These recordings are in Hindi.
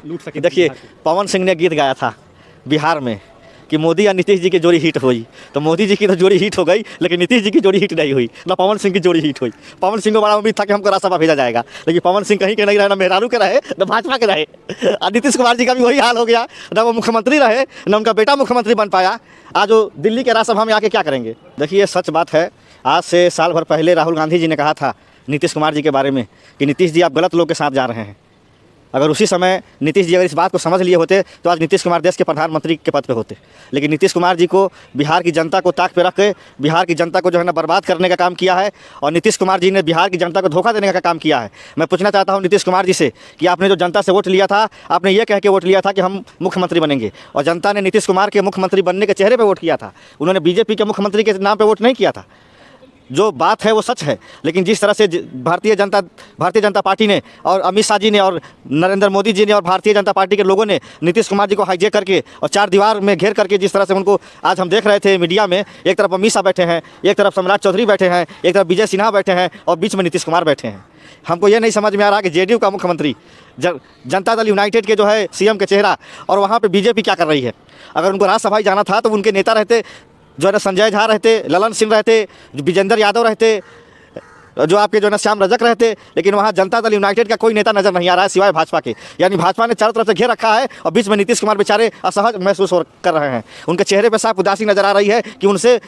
लूट सके। देखिए, पवन सिंह ने गीत गाया था बिहार में कि मोदी या नीतीश जी की जोड़ी हिट हुई, तो मोदी जी की तो जोड़ी हिट हो गई, लेकिन नीतीश जी की जोड़ी हिट नहीं हुई, ना पवन सिंह की जोड़ी हिट हुई। पवन सिंह को बड़ा उम्मीद था कि हमको राज्यसभा भेजा जाएगा, लेकिन पवन सिंह कहीं के नहीं रहे, ना मेहरारू के रहे, ना भाजपा के रहे। और नीतीश कुमार जी का भी वही हाल हो गया, ना वो मुख्यमंत्री रहे, ना उनका बेटा मुख्यमंत्री बन पाया। आज वो दिल्ली के राज्यसभा में आके क्या करेंगे? देखिए, सच बात है, आज से साल भर पहले राहुल गांधी जी ने कहा था नीतीश कुमार जी के बारे में कि नीतीश जी आप गलत लोग के साथ जा रहे हैं। अगर उसी समय नीतीश जी अगर इस बात को समझ लिए होते तो आज नीतीश कुमार देश के प्रधानमंत्री के पद पे होते। लेकिन नीतीश कुमार जी को बिहार की जनता को ताक पे रख के बिहार की जनता को जो है ना बर्बाद करने का काम किया है, और नीतीश कुमार जी ने बिहार की जनता को धोखा देने का काम किया है। मैं पूछना चाहता हूं नीतीश कुमार जी से कि आपने जो जनता से वोट लिया था, आपने ये कह के वोट लिया था कि हम मुख्यमंत्री बनेंगे, और जनता ने नीतीश कुमार के मुख्यमंत्री बनने के चेहरे पर वोट किया था। उन्होंने बीजेपी के मुख्यमंत्री के नाम पर वोट नहीं किया था। जो बात है वो सच है, लेकिन जिस तरह से भारतीय जनता पार्टी ने और अमित शाह जी ने और नरेंद्र मोदी जी ने और भारतीय जनता पार्टी के लोगों ने नीतीश कुमार जी को हाईजैक करके और चार दीवार में घेर करके जिस तरह से उनको आज हम देख रहे थे मीडिया में, एक तरफ अमित शाह बैठे हैं, एक तरफ सम्राट चौधरी बैठे हैं, एक तरफ विजय सिन्हा बैठे हैं, और बीच में नीतीश कुमार बैठे हैं। हमको ये नहीं समझ में आ रहा कि जेडीयू का मुख्यमंत्री, जनता दल यूनाइटेड के जो है सीएम के चेहरा, और वहाँ पर बीजेपी क्या कर रही है। अगर उनको राज्यसभा जाना था तो उनके नेता रहते, जो है ना संजय झा रहते, ललन सिंह रहते, विजेंद्र यादव रहते, जो आपके जो है ना श्याम रजक रहते, लेकिन वहाँ जनता दल यूनाइटेड का कोई नेता नजर नहीं आ रहा है सिवाय भाजपा के। यानी भाजपा ने चारों तरफ से घेर रखा है और बीच में नीतीश कुमार बेचारे असहज महसूस कर रहे हैं। उनके चेहरे पर साफ उदासी नजर आ रही है कि उनसे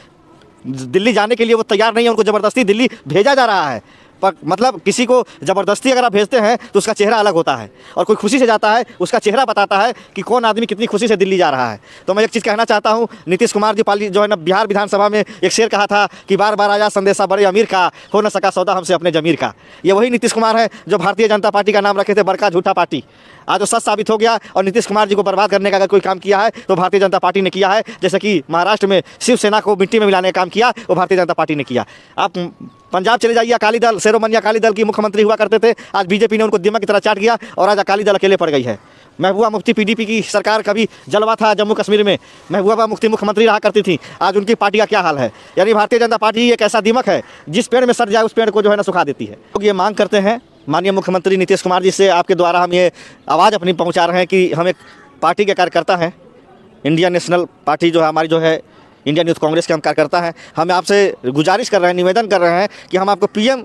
दिल्ली जाने के लिए वो तैयार नहीं है, उनको ज़बरदस्ती दिल्ली भेजा जा रहा है। पर मतलब किसी को ज़बरदस्ती अगर आप भेजते हैं तो उसका चेहरा अलग होता है, और कोई खुशी से जाता है उसका चेहरा बताता है कि कौन आदमी कितनी खुशी से दिल्ली जा रहा है। तो मैं एक चीज़ कहना चाहता हूँ, नीतीश कुमार जी पाली जो है ना बिहार विधानसभा में एक शेर कहा था कि बार बार आया संदेशा बड़े अमीर का, हो न सका सौदा हमसे अपने जमीर का। ये वही नीतीश कुमार है जो भारतीय जनता पार्टी का नाम रखे थे बड़का झूठा पार्टी। आज वो सच साबित हो गया, और नीतीश कुमार जी को बर्बाद करने का अगर कोई काम किया है तो भारतीय जनता पार्टी ने किया है। जैसे कि महाराष्ट्र में शिवसेना को मिट्टी में मिलाने का काम किया, वो भारतीय जनता पार्टी ने किया। आप पंजाब चले जाइए, अकाली दल, शेरोमनी अकाली दल की मुख्यमंत्री हुआ करते थे, आज बीजेपी ने उनको दिमाग की तरह चाट गया और आज अकाली दल अकेले पड़ गई है। महबूबा मुफ्ती पीडीपी की सरकार का भी जलवा था जम्मू कश्मीर में, महबूबा मुफ्ती मुख्यमंत्री रहा करती थी, आज उनकी पार्टी का क्या हाल है। यानी भारतीय जनता पार्टी एक ऐसा दिमाग है जिस पेड़ में सड़ जाए उस पेड़ को जो है ना सुखा देती है। लोग ये मांग करते हैं माननीय मुख्यमंत्री नीतीश कुमार जी से, आपके द्वारा हम ये आवाज़ अपनी पहुँचा रहे हैं कि हम एक पार्टी के कार्यकर्ता हैं, इंडियन नेशनल पार्टी जो है हमारी, जो है इंडियन यूथ कांग्रेस के हम कार्यकर्ता हैं। हम आपसे गुजारिश कर रहे हैं, निवेदन कर रहे हैं कि हम आपको पीएम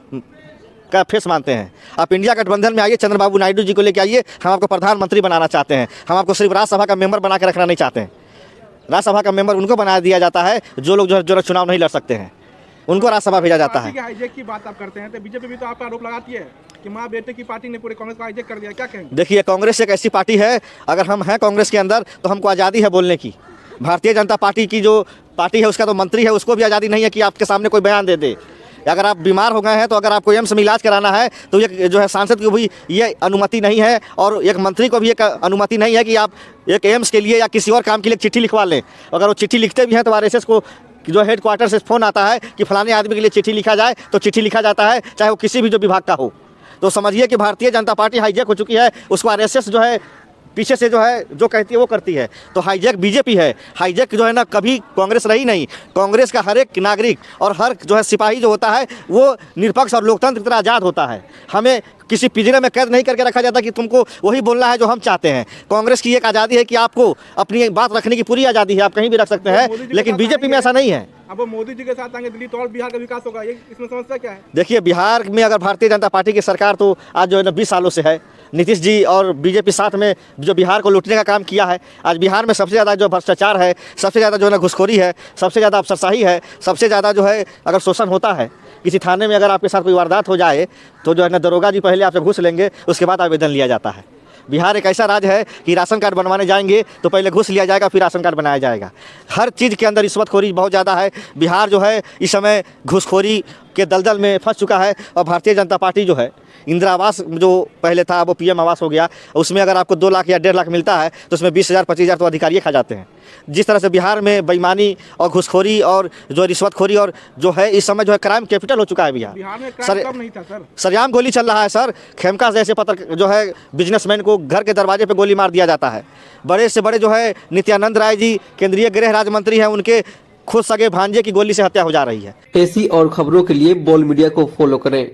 का फेस मानते हैं। आप इंडिया गठबंधन में आइए, चंद्रबाबू नायडू जी को लेके आइए, हम आपको प्रधानमंत्री बनाना चाहते हैं। हम आपको सिर्फ राज्यसभा का मेंबर बना के रखना नहीं चाहते हैं। राज्यसभा का मेंबर उनको बना दिया जाता है जो लोग जो चुनाव नहीं लड़ सकते हैं, उनको राज्यसभा भेजा जाता है। हाईजैक की बात आप करते हैं तो बीजेपी भी तो आप आरोप लगाती है कि माँ बेटे की पार्टी ने पूरे कांग्रेस को हाईजैक कर दिया, क्या कहेंगे? देखिए, कांग्रेस एक ऐसी पार्टी है, अगर हम हैं कांग्रेस के अंदर तो हमको आज़ादी है बोलने की। भारतीय जनता पार्टी की जो पार्टी है उसका तो मंत्री है, उसको भी आज़ादी नहीं है कि आपके सामने कोई बयान दे दे। अगर आप बीमार हो गए हैं तो अगर आपको एम्स में इलाज कराना है तो ये जो है सांसद को भी ये अनुमति नहीं है, और एक मंत्री को भी एक अनुमति नहीं है कि आप एक एम्स के लिए या किसी और काम के लिए चिट्ठी लिखवा लें। अगर वो चिट्ठी लिखते भी हैं तो आरएसएस को जो हेड क्वार्टर से फ़ोन आता है कि फलाने आदमी के लिए चिट्ठी लिखा जाए तो चिट्ठी लिखा जाता है, चाहे वो किसी भी जो विभाग का हो। तो समझिए कि भारतीय जनता पार्टी हाईजैक हो चुकी है, उसको आरएसएस जो है पीछे से जो है जो कहती है वो करती है। तो हाईजैक बीजेपी है, हाईजैक जो है ना कभी कांग्रेस रही नहीं। कांग्रेस का हर एक नागरिक और हर जो है सिपाही जो होता है वो निष्पक्ष और लोकतंत्र की तरह आज़ाद होता है। हमें किसी पिंजरे में कैद नहीं करके रखा जाता कि तुमको वही बोलना है जो हम चाहते हैं। कांग्रेस की एक आज़ादी है कि आपको अपनी बात रखने की पूरी आज़ादी है, आप कहीं भी रख सकते हैं, लेकिन बीजेपी में ऐसा नहीं है। अब वो मोदी जी के साथ आएंगे दिल्ली तो और बिहार का विकास होगा, ये इसमें समस्या क्या है? देखिए, बिहार में अगर भारतीय जनता पार्टी की सरकार तो आज जो है ना 20 सालों से है, नीतीश जी और बीजेपी साथ में जो बिहार को लूटने का काम किया है। आज बिहार में सबसे ज़्यादा जो भ्रष्टाचार है, सबसे ज़्यादा जो है ना घुसखोरी है, सबसे ज़्यादा अफसरशाही है, सबसे ज़्यादा जो है अगर शोषण होता है। किसी थाने में अगर आपके साथ कोई वारदात हो जाए तो जो है ना दरोगा जी पहले आपसे घूस लेंगे, उसके बाद आवेदन लिया जाता है। बिहार एक ऐसा राज्य है कि राशन कार्ड बनवाने जाएंगे तो पहले घूस लिया जाएगा, फिर राशन कार्ड बनाया जाएगा। हर चीज़ के अंदर रिश्वतखोरी बहुत ज़्यादा है। बिहार जो है इस समय घूसखोरी के दलदल में फंस चुका है, और भारतीय जनता पार्टी जो है इंदिरा आवास जो पहले था वो पीएम आवास हो गया, उसमें अगर आपको 2 लाख या 1.5 लाख मिलता है तो उसमें 20,000 25,000 तो अधिकारी खा जाते हैं। जिस तरह से बिहार में बेईमानी और घुसखोरी और जो रिश्वतखोरी और जो है इस समय जो है क्राइम कैपिटल हो चुका है बिहार। बिहार में क्राइम कम नहीं था सर, सरेआम गोली चल रहा है सर। खेमका जैसे पत्र जो है बिजनेसमैन को घर के दरवाजे पे गोली मार दिया जाता है। बड़े से बड़े जो है नित्यानंद राय जी केंद्रीय गृह राज्य मंत्री हैं, उनके खुद सगे भांजे की गोली से हत्या हो जा रही है। ऐसी और खबरों के लिए बोल मीडिया को फॉलो करें।